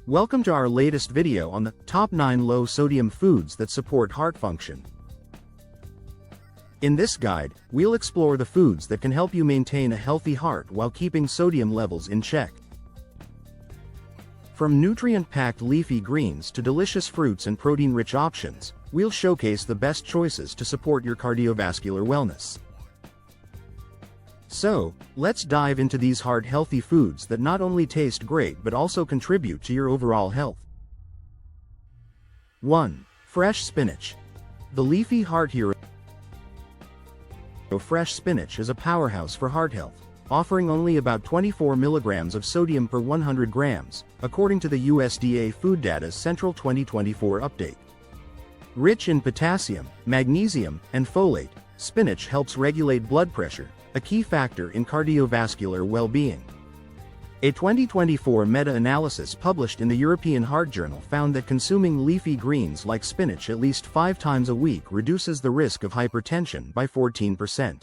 Welcome to our latest video on the top 9 low-sodium foods that support heart function. In this guide, we'll explore the foods that can help you maintain a healthy heart while keeping sodium levels in check. From nutrient-packed leafy greens to delicious fruits and protein-rich options, we'll showcase the best choices to support your cardiovascular wellness. So, let's dive into these heart-healthy foods that not only taste great but also contribute to your overall health. 1. Fresh spinach. The leafy heart hero fresh spinach is a powerhouse for heart health, offering only about 24 milligrams of sodium per 100 grams, according to the USDA Food Data's Central 2024 update. Rich in potassium, magnesium, and folate, spinach helps regulate blood pressure, a key factor in cardiovascular well-being. A 2024 meta-analysis published in the European Heart Journal found that consuming leafy greens like spinach at least 5 times a week reduces the risk of hypertension by 14%.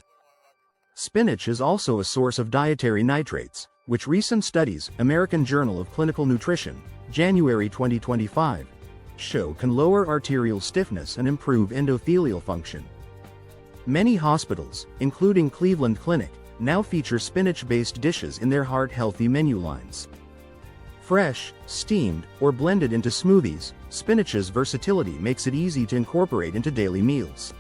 Spinach is also a source of dietary nitrates, which recent studies, American Journal of Clinical Nutrition, January 2025, show can lower arterial stiffness and improve endothelial function. Many hospitals, including Cleveland Clinic, now feature spinach-based dishes in their heart-healthy menu lines. Fresh, steamed, or blended into smoothies, spinach's versatility makes it easy to incorporate into daily meals.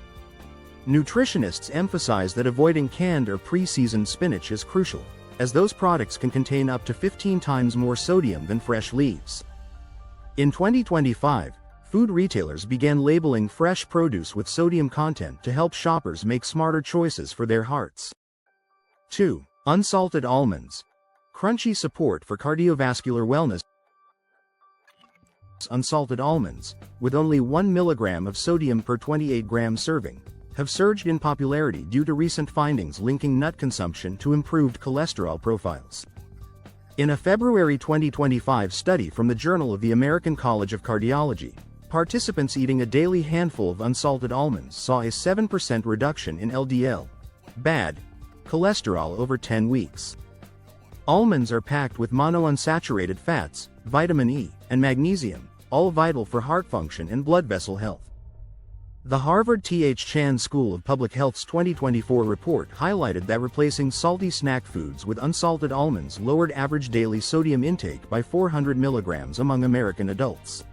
Nutritionists emphasize that avoiding canned or pre-seasoned spinach is crucial, as those products can contain up to 15 times more sodium than fresh leaves. In 2025, food retailers began labeling fresh produce with sodium content to help shoppers make smarter choices for their hearts. 2. Unsalted almonds. Crunchy support for cardiovascular wellness. Unsalted almonds, with only 1 milligram of sodium per 28-gram serving, have surged in popularity due to recent findings linking nut consumption to improved cholesterol profiles. In a February 2025 study from the Journal of the American College of Cardiology, participants eating a daily handful of unsalted almonds saw a 7% reduction in LDL, bad cholesterol over 10 weeks. Almonds are packed with monounsaturated fats, vitamin E, and magnesium, all vital for heart function and blood vessel health. The Harvard T.H. Chan School of Public Health's 2024 report highlighted that replacing salty snack foods with unsalted almonds lowered average daily sodium intake by 400 milligrams among American adults.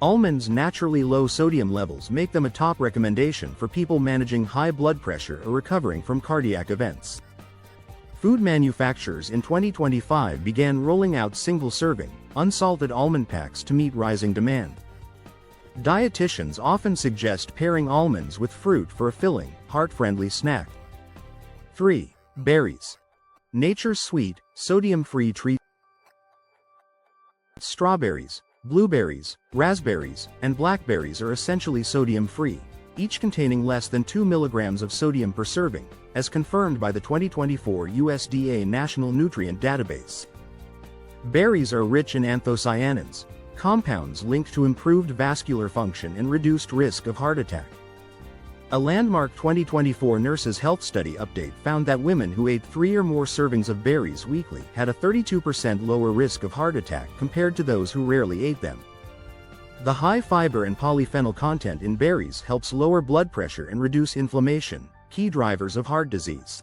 Almonds' naturally low sodium levels make them a top recommendation for people managing high blood pressure or recovering from cardiac events. Food manufacturers in 2025 began rolling out single-serving, unsalted almond packs to meet rising demand. Dietitians often suggest pairing almonds with fruit for a filling, heart-friendly snack. 3. Berries. Nature's sweet, sodium-free treat. Strawberries, blueberries, raspberries, and blackberries are essentially sodium-free, each containing less than 2 milligrams of sodium per serving, as confirmed by the 2024 USDA National Nutrient Database. Berries are rich in anthocyanins, compounds linked to improved vascular function and reduced risk of heart attack. A landmark 2024 Nurses' Health Study update found that women who ate 3 or more servings of berries weekly had a 32% lower risk of heart attack compared to those who rarely ate them. The high fiber and polyphenol content in berries helps lower blood pressure and reduce inflammation, key drivers of heart disease.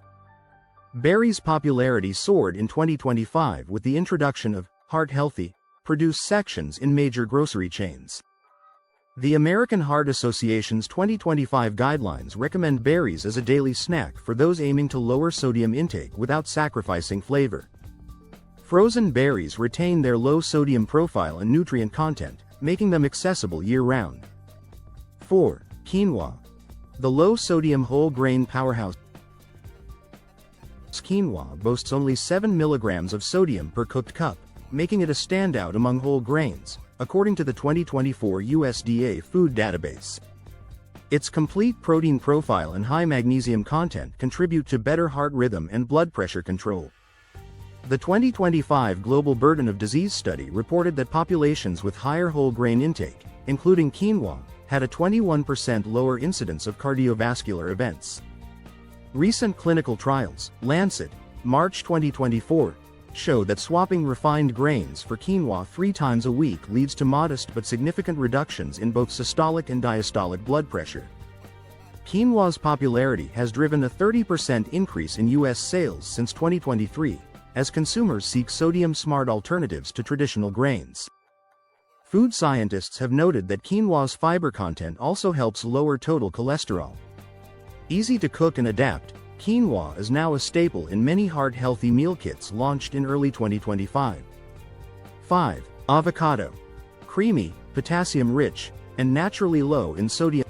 Berries' popularity soared in 2025 with the introduction of heart-healthy produce sections in major grocery chains. The American Heart Association's 2025 guidelines recommend berries as a daily snack for those aiming to lower sodium intake without sacrificing flavor. Frozen berries retain their low sodium profile and nutrient content, making them accessible year-round. 4. Quinoa. The low-sodium whole-grain powerhouse. Quinoa boasts only 7 milligrams of sodium per cooked cup, making it a standout among whole grains, according to the 2024 USDA Food Database. Its complete protein profile and high magnesium content contribute to better heart rhythm and blood pressure control. The 2025 Global Burden of Disease study reported that populations with higher whole grain intake, including quinoa, had a 21% lower incidence of cardiovascular events. Recent clinical trials, Lancet, March 2024, show that swapping refined grains for quinoa 3 times a week leads to modest but significant reductions in both systolic and diastolic blood pressure. Quinoa's popularity has driven a 30% increase in U.S. sales since 2023, as consumers seek sodium-smart alternatives to traditional grains. Food scientists have noted that quinoa's fiber content also helps lower total cholesterol. Easy to cook and adapt, quinoa is now a staple in many heart-healthy meal kits launched in early 2025. 5. Avocado. Creamy, potassium-rich, and naturally low in sodium.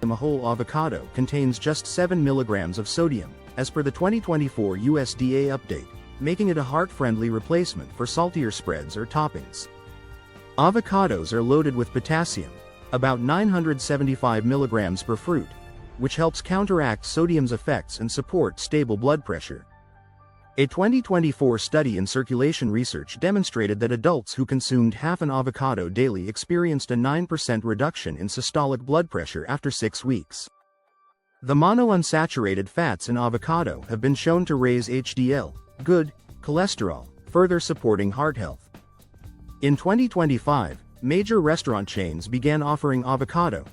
A whole avocado contains just 7 milligrams of sodium, as per the 2024 USDA update, making it a heart-friendly replacement for saltier spreads or toppings. Avocados are loaded with potassium, about 975 milligrams per fruit, which helps counteract sodium's effects and support stable blood pressure. A 2024 study in Circulation Research demonstrated that adults who consumed half an avocado daily experienced a 9% reduction in systolic blood pressure after 6 weeks. The monounsaturated fats in avocado have been shown to raise HDL, good cholesterol, further supporting heart health. In 2025, major restaurant chains began offering avocado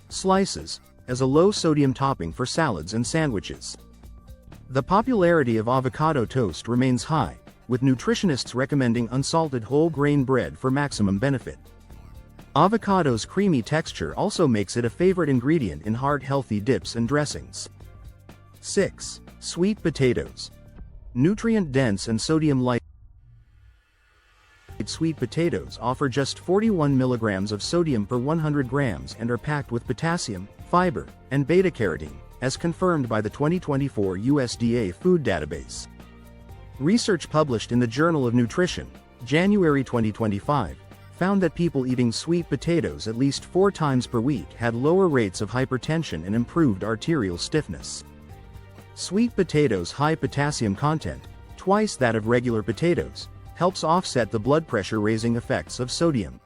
slices as a low-sodium topping for salads and sandwiches. The popularity of avocado toast remains high, with nutritionists recommending unsalted whole grain bread for maximum benefit. Avocado's creamy texture also makes it a favorite ingredient in heart-healthy dips and dressings. 6. Sweet potatoes. Nutrient-dense and sodium-light sweet potatoes offer just 41 milligrams of sodium per 100 grams and are packed with potassium, fiber, and beta-carotene, as confirmed by the 2024 USDA Food Database. Research published in the Journal of Nutrition, January 2025, found that people eating sweet potatoes at least 4 times per week had lower rates of hypertension and improved arterial stiffness. Sweet potatoes' high potassium content, twice that of regular potatoes, helps offset the blood pressure-raising effects of sodium.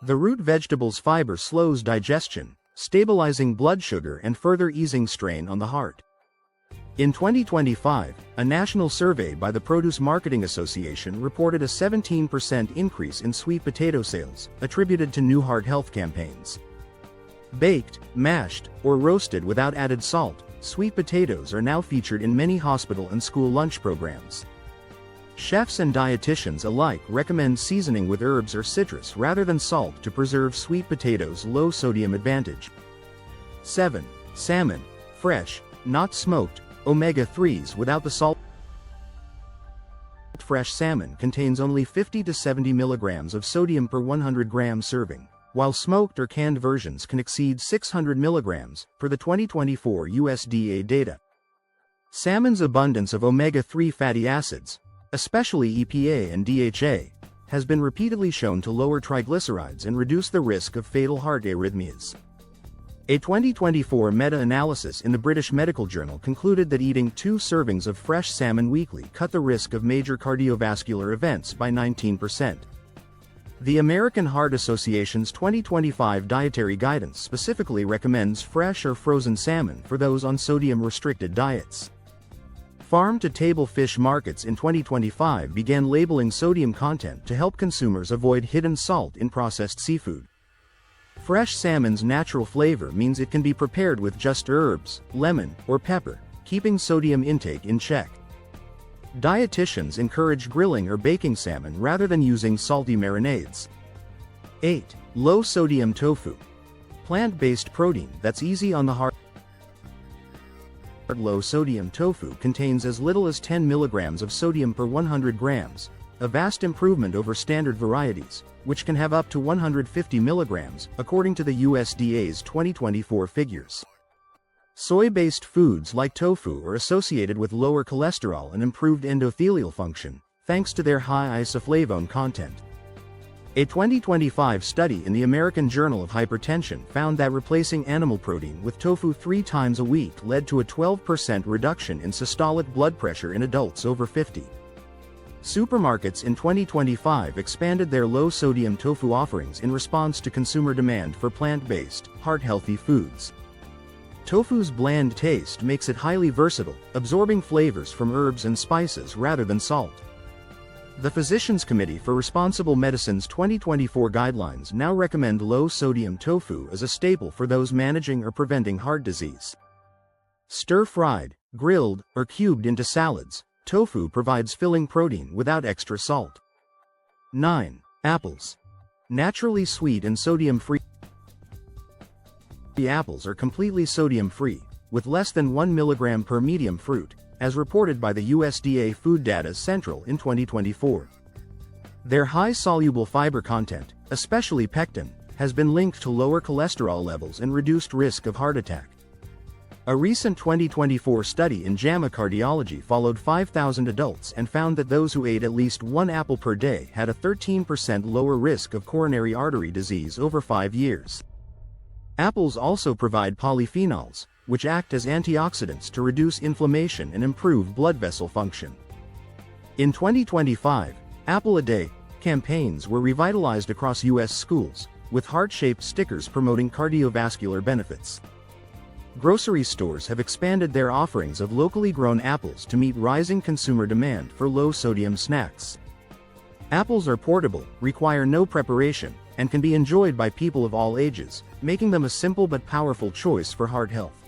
The root vegetable's fiber slows digestion, stabilizing blood sugar and further easing strain on the heart. In 2025, a national survey by the Produce Marketing Association reported a 17% increase in sweet potato sales, attributed to new heart health campaigns. Baked, mashed, or roasted without added salt, sweet potatoes are now featured in many hospital and school lunch programs. Chefs and dietitians alike recommend seasoning with herbs or citrus rather than salt to preserve sweet potatoes' low sodium advantage. 7. Salmon. Fresh, not smoked, omega-3s without the salt. Fresh salmon contains only 50 to 70 milligrams of sodium per 100 gram serving, while smoked or canned versions can exceed 600 milligrams, per the 2024 USDA data. Salmon's abundance of omega-3 fatty acids, especially EPA and DHA, has been repeatedly shown to lower triglycerides and reduce the risk of fatal heart arrhythmias. A 2024 meta-analysis in the British Medical Journal concluded that eating 2 servings of fresh salmon weekly cut the risk of major cardiovascular events by 19%. The American Heart Association's 2025 dietary guidance specifically recommends fresh or frozen salmon for those on sodium-restricted diets. Farm-to-table fish markets in 2025 began labeling sodium content to help consumers avoid hidden salt in processed seafood. Fresh salmon's natural flavor means it can be prepared with just herbs, lemon, or pepper, keeping sodium intake in check. Dietitians encourage grilling or baking salmon rather than using salty marinades. 8. Low-sodium tofu. Plant-based protein that's easy on the heart. Low-sodium tofu contains as little as 10 milligrams of sodium per 100 grams, a vast improvement over standard varieties, which can have up to 150 milligrams, according to the USDA's 2024 figures. Soy-based foods like tofu are associated with lower cholesterol and improved endothelial function, thanks to their high isoflavone content. A 2025 study in the American Journal of Hypertension found that replacing animal protein with tofu 3 times a week led to a 12% reduction in systolic blood pressure in adults over 50. Supermarkets in 2025 expanded their low-sodium tofu offerings in response to consumer demand for plant-based, heart-healthy foods. Tofu's bland taste makes it highly versatile, absorbing flavors from herbs and spices rather than salt. The Physicians Committee for Responsible Medicine's 2024 guidelines now recommend low-sodium tofu as a staple for those managing or preventing heart disease. Stir-fried, grilled, or cubed into salads, tofu provides filling protein without extra salt. 9. Apples. Naturally sweet and sodium-free. Apples are completely sodium-free, with less than 1 mg per medium fruit, as reported by the USDA Food Data Central in 2024. Their high soluble fiber content, especially pectin, has been linked to lower cholesterol levels and reduced risk of heart attack. A recent 2024 study in JAMA Cardiology followed 5,000 adults and found that those who ate at least one apple per day had a 13% lower risk of coronary artery disease over 5 years. Apples also provide polyphenols, which act as antioxidants to reduce inflammation and improve blood vessel function. In 2025, Apple a Day campaigns were revitalized across U.S. schools, with heart-shaped stickers promoting cardiovascular benefits. Grocery stores have expanded their offerings of locally grown apples to meet rising consumer demand for low-sodium snacks. Apples are portable, require no preparation, and can be enjoyed by people of all ages, making them a simple but powerful choice for heart health.